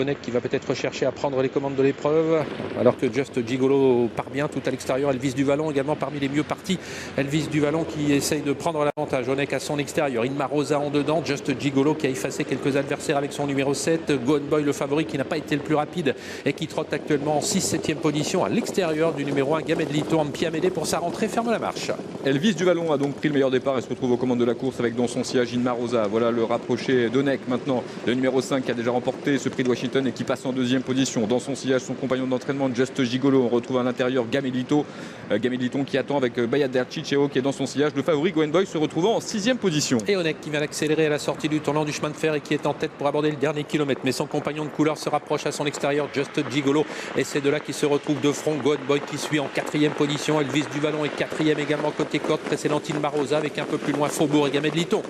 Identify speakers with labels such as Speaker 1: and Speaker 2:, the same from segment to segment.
Speaker 1: Onek qui va peut-être chercher à prendre les commandes de l'épreuve, alors que Just Gigolo part bien tout à l'extérieur. Elvis du Vallon également parmi les mieux partis. Elvis du Vallon qui essaye de prendre l'avantage. Onek à son extérieur. Inma Rosa en dedans. Just Gigolo qui a effacé quelques adversaires avec son numéro 7. Gone Boy le favori qui n'a pas été le plus rapide et qui trotte actuellement en 6-7e position à l'extérieur du numéro 1 Gamedlito Ampiamede pour sa rentrée ferme la marche.
Speaker 2: Elvis du Vallon a donc pris le meilleur départ et se retrouve aux commandes de la course avec dans son sillage Inma Rosa. Voilà le rapproché d'Onek maintenant. Le numéro 5 qui a déjà remporté ce prix de Washington et qui passe en deuxième position. Dans son sillage, son compagnon d'entraînement Just Gigolo. On retrouve à l'intérieur Gamedlito qui attend avec Bayader Chicheo qui est dans son sillage. Le favori Gone Boy se retrouvant en 6e position.
Speaker 1: Et Onek qui vient d'accélérer à la sortie du tournant du chemin de fer et qui est en tête pour aborder le dernier kilomètre. Mais son compagnon de couleur se rapproche à son extérieur, Just Gigolo. Et c'est de là qu'il se retrouve de front. Gone Boy qui suit en 4e position. Elvis du Vallon est 4e également côté corde. Précédente Inma Rosa avec un peu plus loin Faubourg et Gamedlito.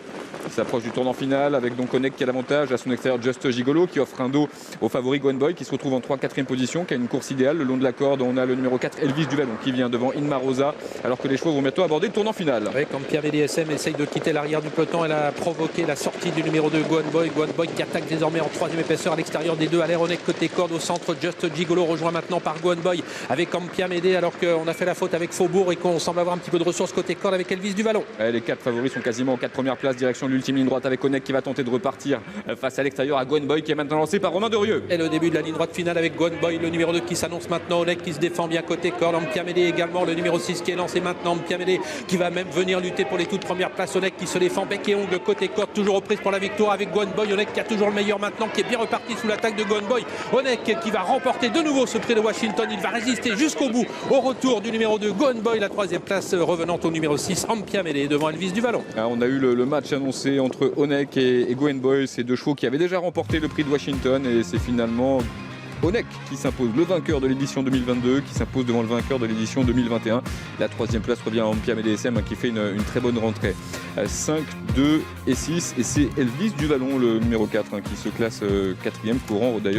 Speaker 2: Il s'approche du tournant final avec donc Onek qui a l'avantage à son extérieur Just Gigolo qui offre un dos au favori Gone Boy qui se retrouve en 3-4e position, qui a une course idéale le long de la corde. On a le numéro 4 Elvis du Vallon qui vient devant Inma Rosa alors que les chevaux vont bientôt aborder le tournant final.
Speaker 1: Oui, quand Pierre VDSM essaye de quitter l'arrière du peloton, elle a provoqué la sortie du numéro 2 Gone Boy. Gone Boy qui attaque désormais en 3e épaisseur à l'extérieur des deux. À l'air Onek côté corde au centre. Just Gigolo rejoint maintenant par Gone Boy avec Ampiamede alors qu'on a fait la faute avec Faubourg et qu'on semble avoir un petit peu de ressources côté corde avec Elvis du Vallon.
Speaker 2: Les 4 favoris sont quasiment aux 4 premières places, direction de l'ultime ligne droite avec Onek qui va tenter de repartir face à l'extérieur à Gone Boy qui est maintenant lancé par Romain Derieux.
Speaker 1: Et le début de la ligne droite finale avec Gone Boy, le numéro 2 qui s'annonce maintenant. Onek qui se défend bien côté corde. Ampiamede également, le numéro 6 qui est lancé maintenant. Ampiamede qui va même venir lutter pour les toutes premières places. Onek qui se défend bec et ongle côté corde, toujours aux prises pour la victoire avec Gone Boy. Onek qui a toujours le meilleur maintenant, qui est bien reparti sous l'attaque de Gone Boy. Onek qui va remporter de nouveau ce prix de Washington. Il va résister jusqu'au bout au retour du numéro 2 Gone Boy, la 3e place revenant au numéro 6 Ampiamede devant Elvis du Vallon.
Speaker 2: On a eu le match annoncé entre Onek et Gone Boy, ces deux chevaux qui avaient déjà remporté le prix de Washington, et c'est finalement Onek qui s'impose, le vainqueur de l'édition 2022, qui s'impose devant le vainqueur de l'édition 2021. La 3e place revient à Ampiamede DSM qui fait une très bonne rentrée. 5, 2 et 6, et c'est Elvis du Vallon, le numéro 4, qui se classe 4e courant d'ailleurs.